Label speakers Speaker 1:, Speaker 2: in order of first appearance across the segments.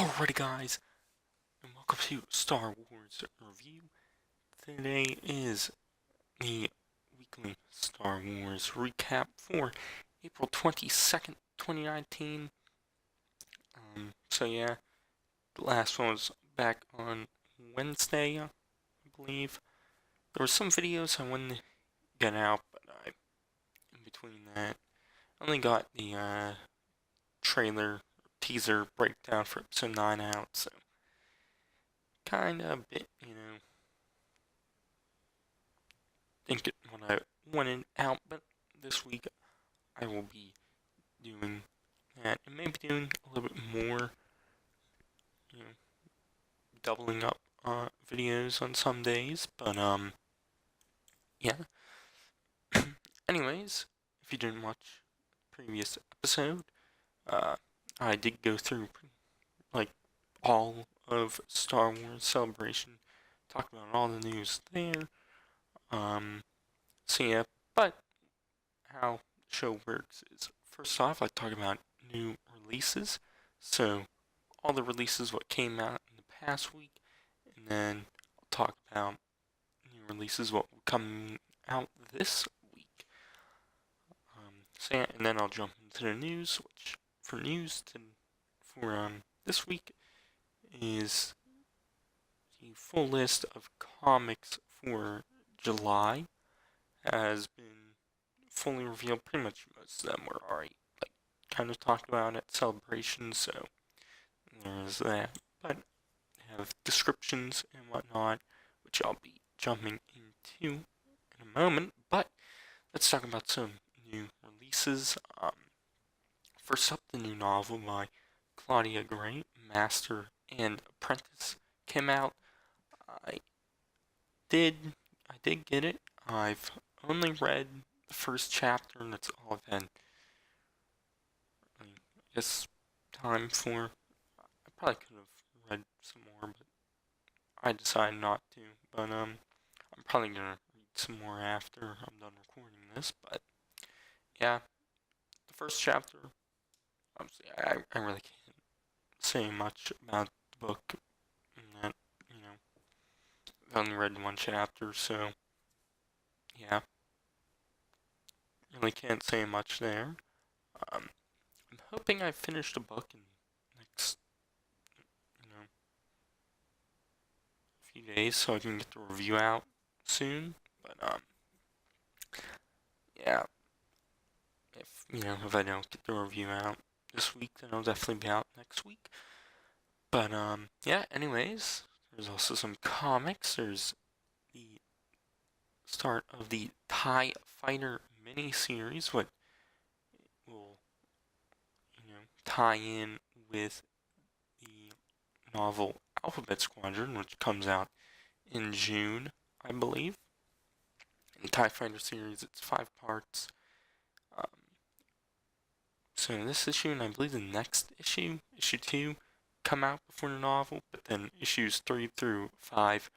Speaker 1: Alrighty guys, and welcome to Star Wars Review. Today is the weekly Star Wars recap for April 22nd, 2019. So yeah, the last one was back on Wednesday, I believe. There were some videos I wanted to get out, but in between that, I only got the trailer, teaser breakdown for episode 9 out, so kinda a bit, think it when I wanted out, but this week I will be doing that and maybe doing a little bit more, you know, doubling up videos on some days, but yeah. Anyways, if you didn't watch the previous episode, uh, I did go through like all of Star Wars Celebration, talk about all the news there. So yeah, but how the show works is first off, I talk about new releases. So all the releases what came out in the past week, and then I'll talk about new releases what will come out this week. So yeah, and then I'll jump into the news, which for this week is the full list of comics for July has been fully revealed. Pretty much most of them were already kind of talked about at Celebration, so there's that. But I have descriptions and whatnot, which I'll be jumping into in a moment. But let's talk about some new releases. First up, the new novel by Claudia Gray, Master and Apprentice, came out. I did I did get it. I've only read the first chapter, and that's all I've had, I guess, time for. I probably could have read some more, but I decided not to. But I'm probably gonna read some more after I'm done recording this. But yeah, the first chapter. Obviously, I really can't say much about the book. And that I've only read one chapter, so yeah, really can't say much there. I'm hoping I finish the book in the next few days so I can get the review out soon. But yeah, if I don't get the review out this week, then it'll definitely be out next week. But yeah. Anyways, there's also some comics. There's the start of the TIE Fighter mini-series, what will tie in with the novel Alphabet Squadron, which comes out in June, I believe. In the TIE Fighter series, it's 5 parts. Um, so this issue, and I believe the next issue, issue 2, come out before the novel, but then issues 3 through 5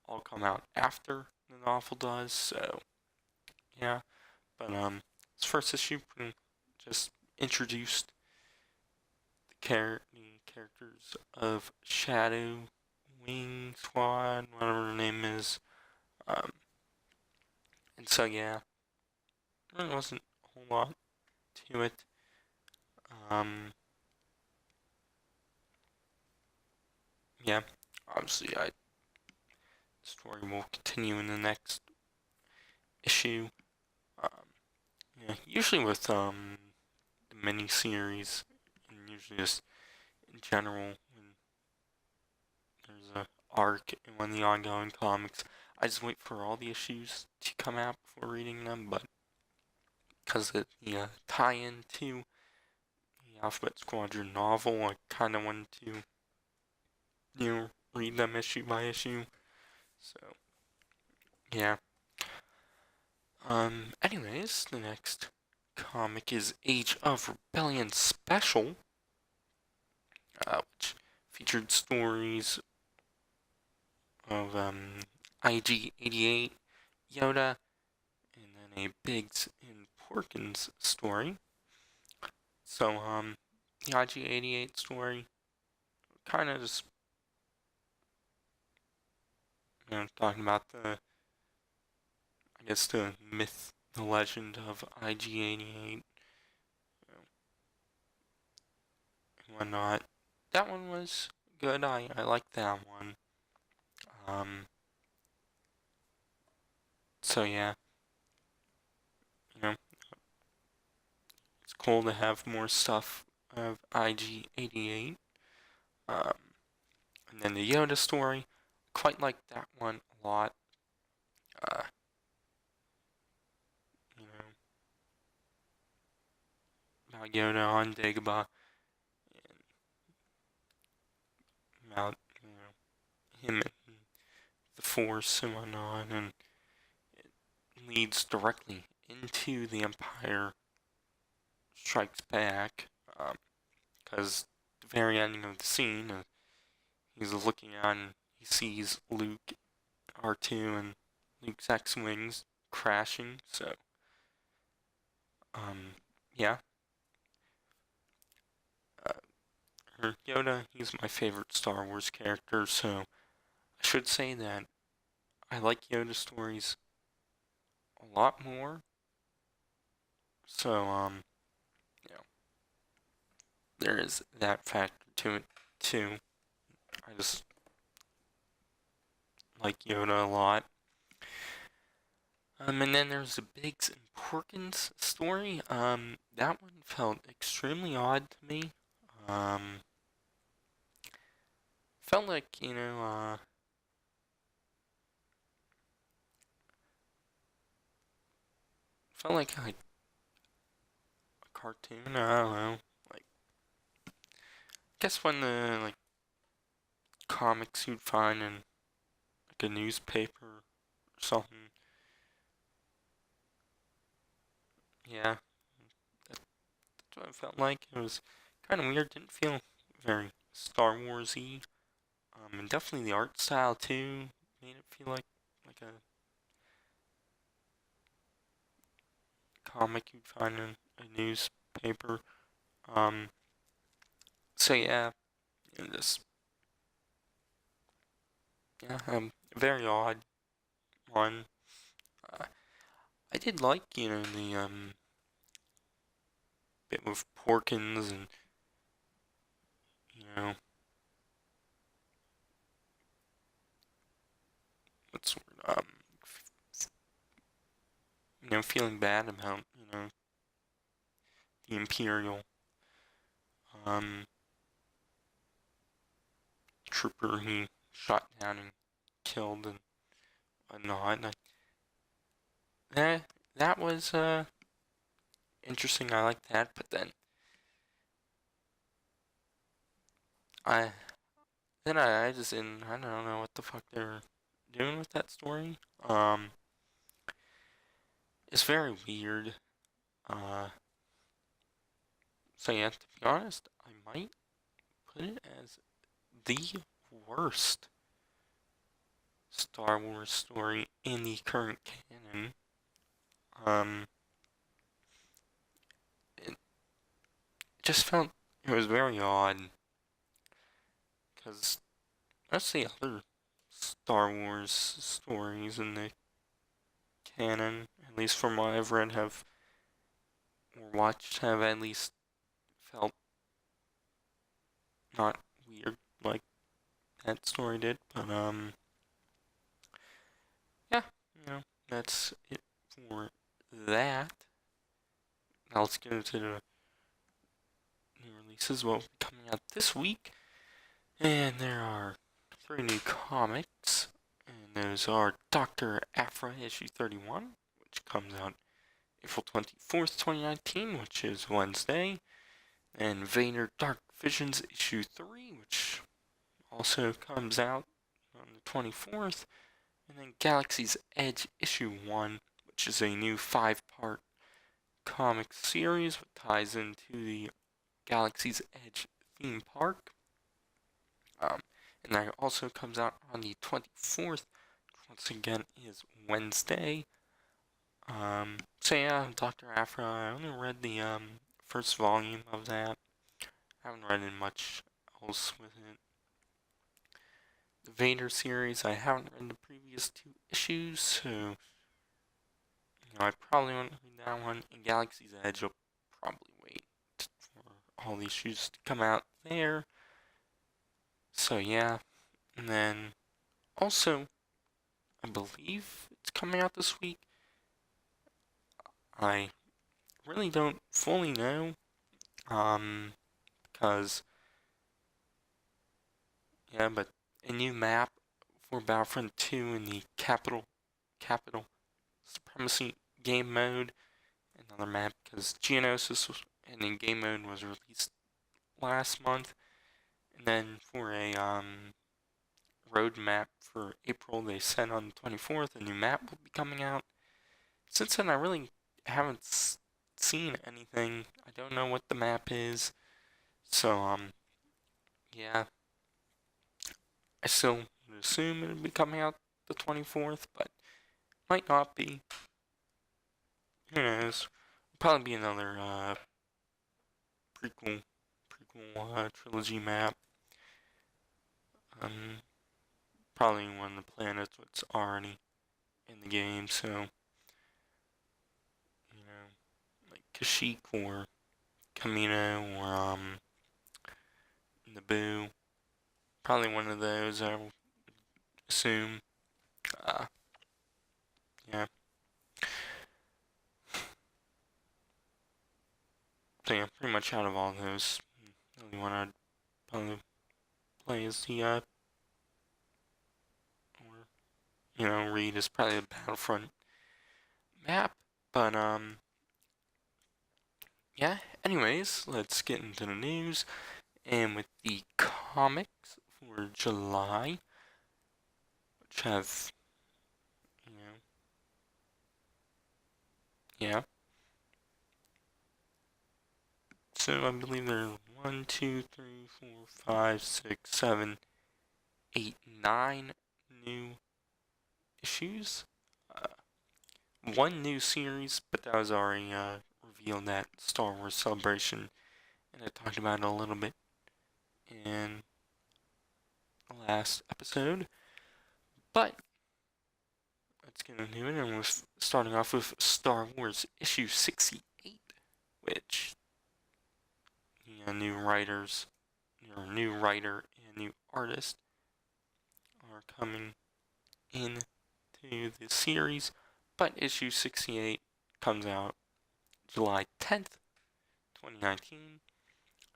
Speaker 1: all come out after the novel does, so yeah. But this first issue just introduced the characters of Shadow, Wing Squad, whatever her name is. And so yeah, there wasn't a whole lot to it. Yeah, obviously, the story will continue in the next issue. Yeah, usually with the mini series, and usually just in general, when there's a arc in one of the ongoing comics, I just wait for all the issues to come out before reading them. But because of the tie-in to the Alphabet Squadron novel, I kind of wanted to, read them issue by issue. So yeah. Anyways, the next comic is Age of Rebellion Special, which featured stories of IG-88, Yoda, and then a Biggs and Porkins story. So the IG-88 story kind of just, talking about I guess the myth, the legend of IG-88, and whatnot. That one was good. I liked that one. Um, so yeah, you know, it's cool to have more stuff of IG-88. Um, and then the Yoda story, quite like that one a lot. Uh, you know, about Yoda on Dagobah, and about him and the Force and whatnot, and it leads directly into the Empire Strikes Back, because the very ending of the scene, he's looking out and he sees Luke, R2, and Luke's X-wings crashing. So, yeah, Yoda, he's my favorite Star Wars character. So I should say that I like Yoda stories a lot more. So, you know, there is that factor to it too. I just like Yoda a lot. And then there's the Biggs and Porkins story. That one felt extremely odd to me. Um, felt like, felt like a cartoon. I don't know. Like, I guess when the like comics you'd find in like a newspaper or something. Yeah, that's what it felt like. It was kind of weird. Didn't feel very Star Warsy. And definitely the art style too made it feel like a comic you'd find in a newspaper. Um, so yeah, this very odd one. Uh, I did like the bit with Porkins and you know what's the word, feeling bad about the Imperial um trooper he shot down and killed and whatnot. And that was interesting. I like that, but I I just didn't. I don't know what the fuck they're doing with that story. It's very weird. Uh, so yeah, to be honest, I might put it as the worst Star Wars story in the current canon. Um, it just felt it was very odd because most of the other Star Wars stories in the canon, at least from what I've read, have or watched, have at least felt not weird like that story did. But yeah, that's it for that. Now let's get into the new releases. What will be coming out this week? And there are 3 new comics, and those are Doctor Aphra issue 31, which comes out April 24th, 2019, which is Wednesday, and Vader Dark Visions issue 3, which also comes out on the 24th, and then Galaxy's Edge issue 1, which is a new 5-part comic series that ties into the Galaxy's Edge theme park. And that also comes out on the 24th, which once again is Wednesday. So yeah, Dr. Aphra, I only read the first volume of that. I haven't read much else with it. the Vader series. I haven't read the previous 2 issues, so I probably won't read that one. And Galaxy's Edge, I'll probably wait for all the issues to come out there. So yeah, and then also, I believe it's coming out this week. I really don't fully know, because yeah, but a new map for Battlefront 2 in the capital supremacy game mode. Another map because Geonosis in the game mode was released last month, and then for a roadmap for April, they said on the 24th a new map will be coming out. Since then, I really haven't seen anything. I don't know what the map is, so yeah, I still would assume it'll be coming out the 24th, but might not be. Who knows? Probably be another prequel trilogy map. Um, Probably one of the planets that's already in the game, so like Kashyyyk or Kamino or Naboo. Probably one of those, I would assume. Uh, yeah. So yeah, pretty much out of all those, the only one I'd probably play is the or read is probably the Battlefront map. But yeah. Anyways, let's get into the news. And with the comics for July, which have yeah. So I believe there are 1, 2, 3, 4, 5, 6, 7, 8, 9 new issues. Uh, One new series, but that was already revealed at Star Wars Celebration, and I talked about it a little bit in the last episode. But let's get into it, and we're starting off with Star Wars issue 68, which new writers, or new writer and new artist are coming into the series. But issue 68 comes out July 10th, 2019,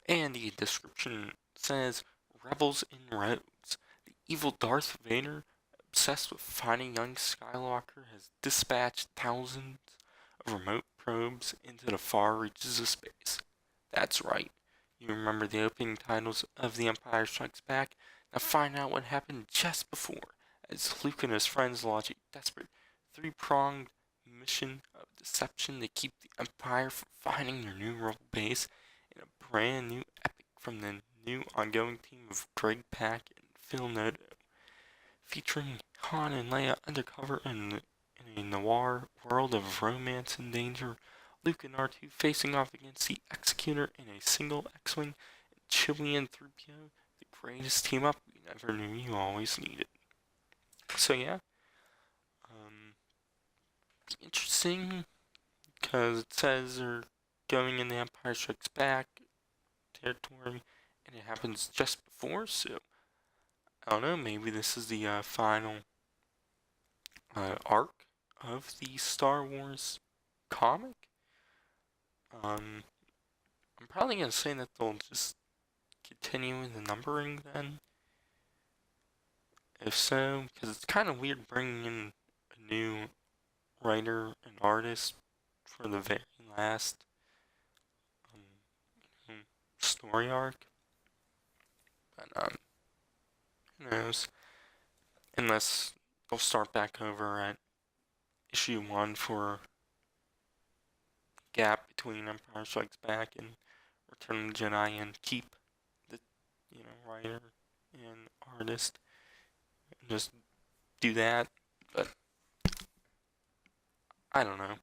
Speaker 1: and the description says Rebels in Rogues. The evil Darth Vader, obsessed with finding young Skywalker, has dispatched thousands of remote probes into the far reaches of space. That's right. You remember the opening titles of The Empire Strikes Back? Now find out what happened just before, as Luke and his friends launch a desperate, three-pronged mission of deception to keep the Empire from finding their new rebel base in a brand new epic from the new ongoing team of Greg Pak and Phil Noto, featuring Han and Leia undercover in a noir world of romance and danger. Luke and R2 facing off against the Executor in a single X-Wing, and Chewie and 3PO, the greatest team up we never knew you always needed. So yeah, interesting, because it says they're going in the Empire Strikes Back territory, and it happens just before, so I don't know, maybe this is the final arc of the Star Wars comic. I'm probably gonna say that they'll just continue with the numbering then. If so, because it's kind of weird bringing in a new writer and artist for the very last story arc. But who knows? Unless they'll start back over at issue 1 for gap between Empire Strikes Back and Return of the Jedi, and keep the writer and artist and just do that. But I don't know.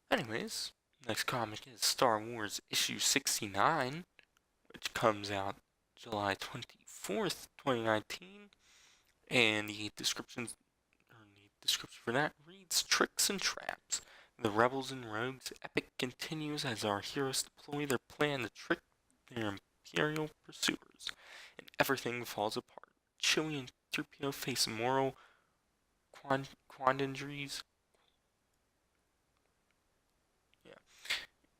Speaker 1: Anyways, next comic is Star Wars issue 69, which comes out July 24th, 2019. And the description for that reads Tricks and Traps. The rebels and rogues epic continues as our heroes deploy their plan to trick their imperial pursuers, and everything falls apart. Chewie and 3PO face moral quandaries, yeah,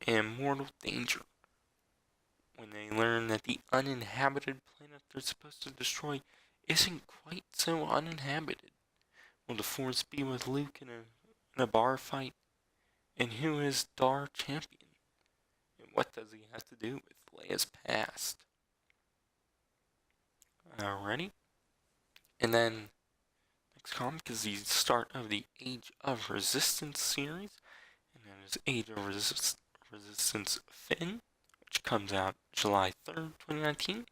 Speaker 1: and mortal danger when they learn that the uninhabited planet they're supposed to destroy isn't quite so uninhabited. Will the Force be with Luke in a bar fight? And who is Dar champion? And what does he have to do with Leia's past? Alrighty. And then next comic is the start of the Age of Resistance series. And that is Age of Resistance Finn, which comes out July 3rd, 2019.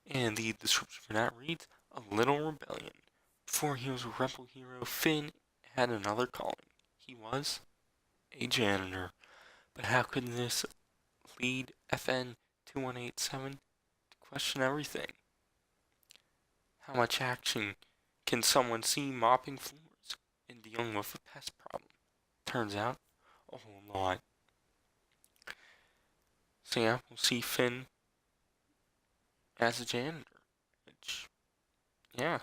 Speaker 1: And the description for that reads A little rebellion. Before he was a rebel hero, Finn had another calling. He was a janitor. But how could this lead FN 2187 to question everything? How much action can someone see mopping floors and dealing with a pest problem? Turns out, a whole lot. So yeah, we'll see Finn as a janitor. Which, yeah,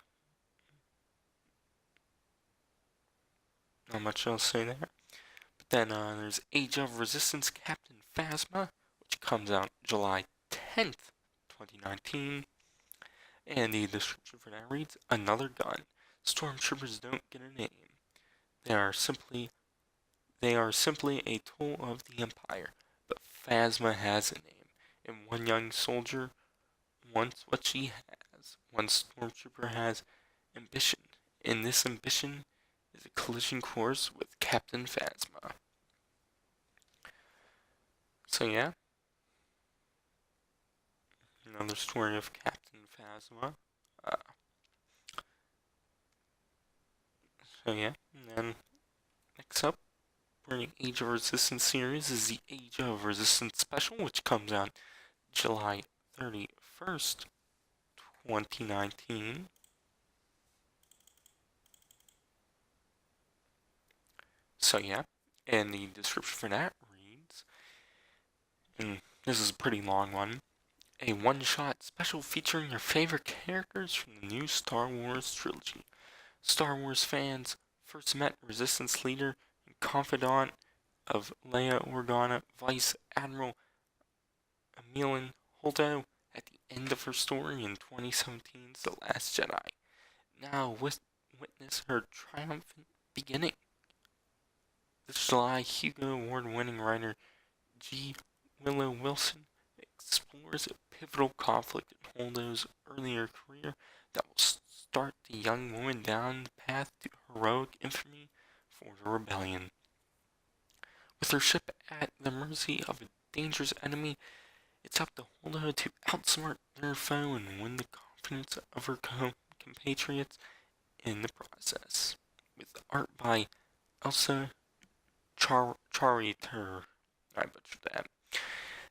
Speaker 1: not much else to say there. But then there's Age of Resistance Captain Phasma, which comes out July 10th, 2019. And the description for that reads Another gun. Stormtroopers don't get a name. They are simply a tool of the Empire. But Phasma has a name, and one young soldier wants what she has. One stormtrooper has ambition, and this ambition is a collision course with Captain Phasma. So yeah, another story of Captain Phasma. Uh, so yeah, and then next up for the Age of Resistance series is the Age of Resistance Special, which comes out July 31st, 2019. So yeah, and the description for that reads, and this is a pretty long one, a one-shot special featuring your favorite characters from the new Star Wars trilogy. Star Wars fans first met Resistance leader and confidant of Leia Organa, Vice Admiral Emilian Holdo, at the end of her story in 2017's The Last Jedi. Now witness her triumphant beginning. This July, Hugo Award-winning writer G. Willow Wilson explores a pivotal conflict in Holdo's earlier career that will start the young woman down the path to heroic infamy for the rebellion. With her ship at the mercy of a dangerous enemy, it's up to Holdo to outsmart their foe and win the confidence of her compatriots in the process. With art by Elsa Chariter. I butchered that.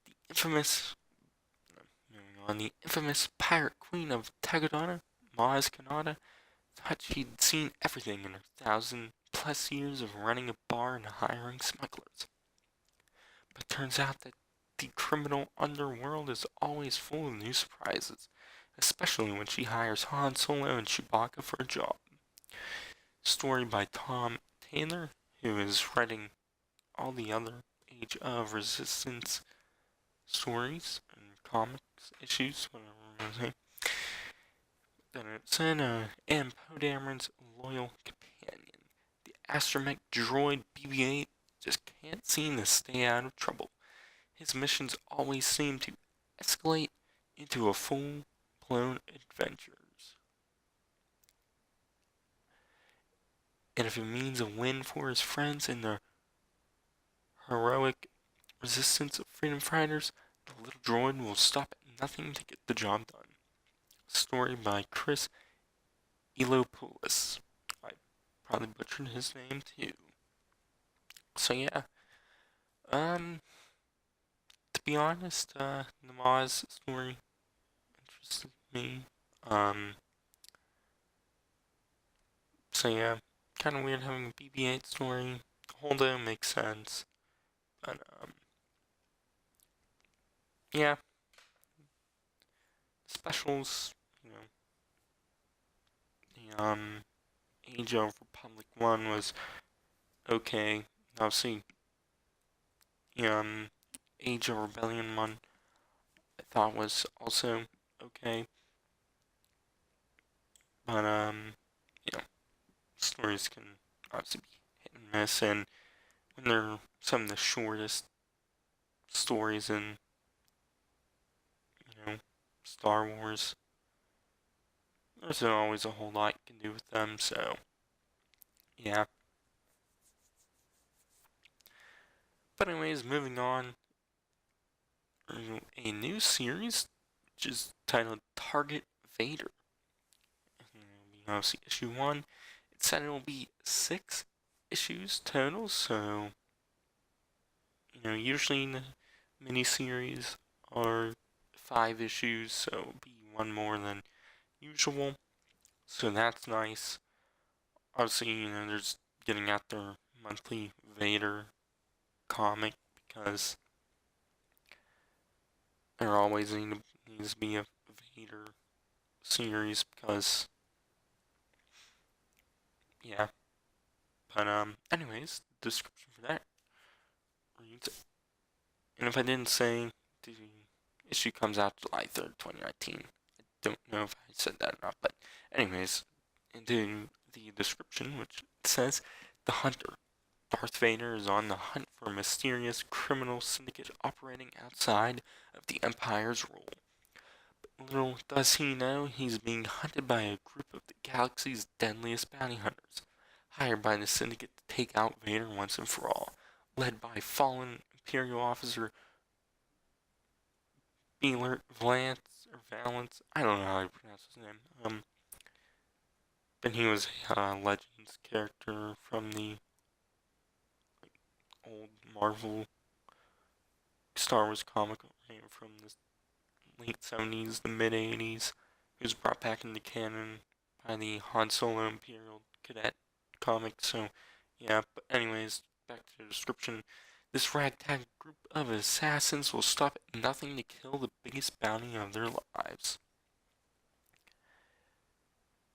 Speaker 1: The infamous, the infamous pirate queen of Tagadana, Maz Kanata, thought she'd seen everything in her 1,000+ years of running a bar and hiring smugglers. But turns out that the criminal underworld is always full of new surprises, especially when she hires Han Solo and Chewbacca for a job. Story by Tom Taylor, who is writing all the other Age of Resistance stories and comics issues, whatever I'm going to say. Then it said, and Poe Dameron's loyal companion. The astromech droid BB-8 just can't seem to stay out of trouble. His missions always seem to escalate into a full-blown adventures. And if it means a win for his friends in the heroic resistance of freedom fighters, the little droid will stop at nothing to get the job done. Story by Chris Elopoulos. I probably butchered his name too. So yeah, to be honest, the Maz story interested me. So yeah, kind of weird having a BB-8 story. Holdo makes sense, but yeah, specials. You know, the Age of Republic one was okay. Obviously, the Age of Rebellion one I thought was also okay, but you know, stories can obviously be hit and miss, and when they're some of the shortest stories in Star Wars, there's not always a whole lot you can do with them. So yeah. But anyways, moving on, a new series which is titled Target Vader. We obviously issue one. It said it will be 6 issues total, so usually in the miniseries are 5 issues, so it'll be one more than usual. So that's nice. Obviously, there's getting out their monthly Vader comic because there always needs to be a Vader series because yeah. But anyways, the description for that reads, and if I didn't say the issue comes out July 3rd, 2019, I don't know if I said that or not. But anyways, into the description, which says the hunter Darth Vader is on the hunt for a mysterious criminal syndicate operating outside of the Empire's rule. But little does he know he's being hunted by a group of the galaxy's deadliest bounty hunters, hired by the syndicate to take out Vader once and for all, led by fallen Imperial officer Valance. I don't know how to pronounce his name. But he was a Legends character from the old Marvel Star Wars comic from the late 70s, the mid 80s. He was brought back into canon by the Han Solo Imperial Cadet comic. So, yeah, but anyways, back to the description. This ragtag group of assassins will stop at nothing to kill the biggest bounty of their lives.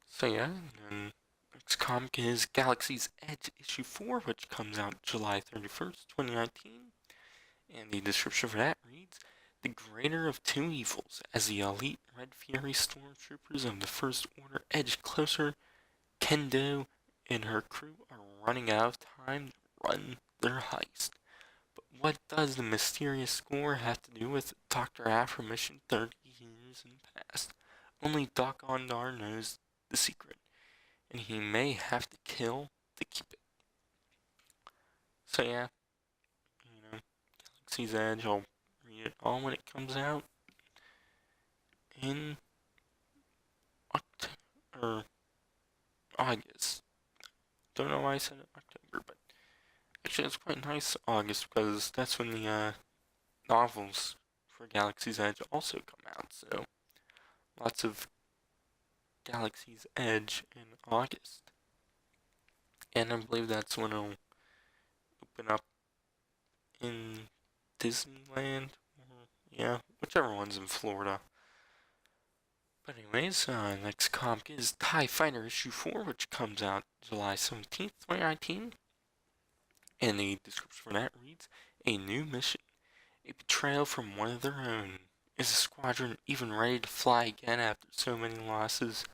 Speaker 1: So, yeah, and next comic is Galaxy's Edge issue 4, which comes out July 31st, 2019. And the description for that reads, the greater of two evils, as the elite Red Fury stormtroopers of the First Order edge closer, Kendo and her crew are running out of time to run their heist. But what does the mysterious score have to do with Dr. Aphra mission 30 years in the past? Only Doc Ondar knows the secret, and he may have to kill to keep it. So yeah, Galaxy's Edge, I'll read it all when it comes out in October or August. Don't know why I said October, but actually it's quite nice August because that's when the novels for Galaxy's Edge also come out. So lots of Galaxy's Edge in August, and I believe that's when it'll open up in Disneyland. Or, yeah, whichever one's in Florida. But anyways, next comic is TIE Fighter issue 4, which comes out July 17th, 2019. And the description for that reads, a new mission, a betrayal from one of their own. Is the squadron even ready to fly again after so many losses?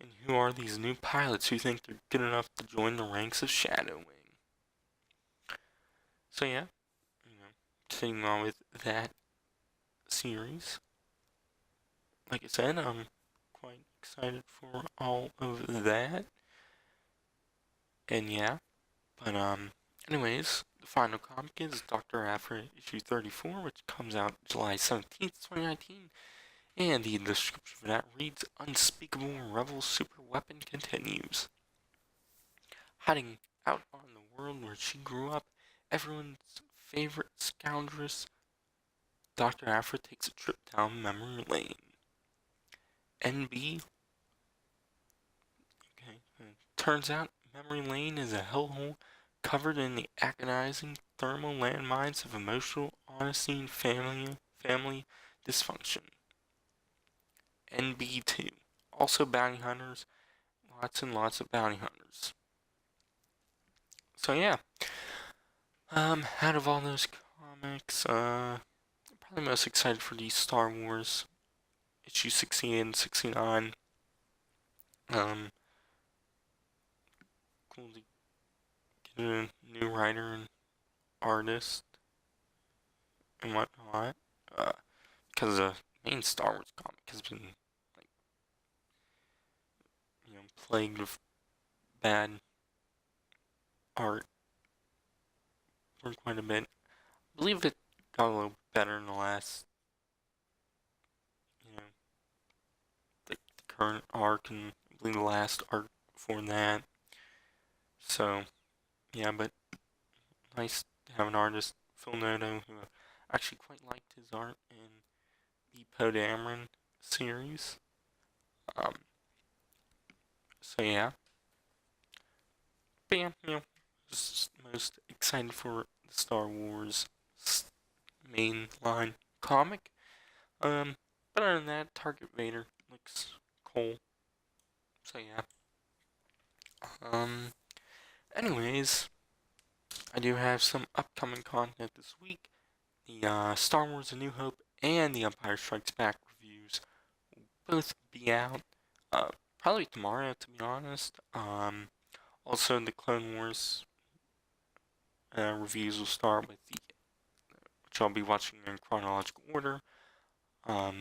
Speaker 1: And who are these new pilots who think they're good enough to join the ranks of Shadow Wing? So yeah, continuing on with that series. Like I said, I'm quite excited for all of that. And yeah, but anyways, the final comic is Dr. Aphra issue 34, which comes out July 17th, 2019. And the description for that reads, Unspeakable Rebel Super Weapon continues. Hiding out on the world where she grew up, everyone's favorite scoundress, Dr. Aphra takes a trip down memory lane. NB, okay, turns out memory lane is a hellhole covered in the agonizing thermal landmines of emotional honesty and family dysfunction. NB2. Also bounty hunters. Lots and lots of bounty hunters. So yeah. Out of all those comics, probably most excited for these Star Wars issue 68 and 69. Um, cool to get a new writer and artist and whatnot. Uh, because the main Star Wars comic has been like, plagued with bad art for quite a bit. I believe it got a little better in the last, you know, the current arc and I believe the last arc before that. So yeah, but nice to have an artist, Phil Noto, who I actually quite liked his art in the Poe Dameron series. Um, so yeah, but yeah, just most excited for the Star Wars mainline comic. But other than that, Target Vader looks cool. So yeah. Um, anyways, I do have some upcoming content this week. The Star Wars: A New Hope and The Empire Strikes Back reviews will both be out. Probably tomorrow, to be honest. Also the Clone Wars reviews will start with which I'll be watching in chronological order. With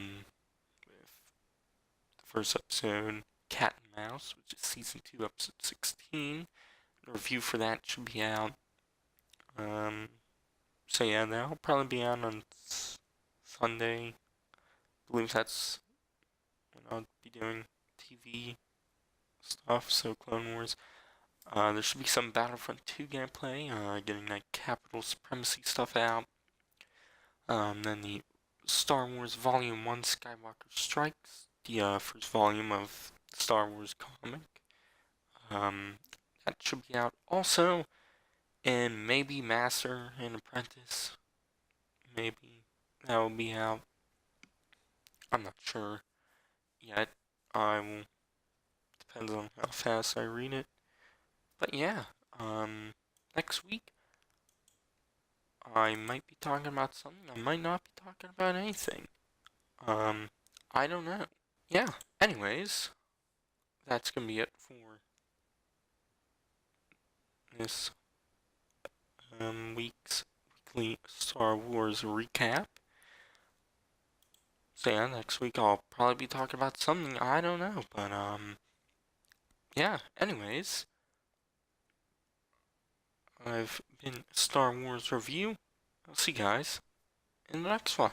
Speaker 1: the first episode, Cat and Mouse, which is season 2, episode 16. The review for that should be out. So yeah, that'll probably be out on Sunday. I believe that's when I'll be doing TV stuff. So Clone Wars. There should be some Battlefront 2 gameplay. Getting that capital supremacy stuff out. Then the Star Wars Volume 1 Skywalker Strikes, the first volume of the Star Wars comic. That should be out also. And maybe Master and Apprentice. Maybe that will be out. I'm not sure yet. I will. Depends on how fast I read it. But yeah, next week I might be talking about something. I might not be talking about anything. I don't know. Yeah. Anyways, that's gonna be it for this week's weekly Star Wars recap. So yeah, next week I'll probably be talking about something, I don't know, but yeah. Anyways, I've been Star Wars Review. I'll see you guys in the next one.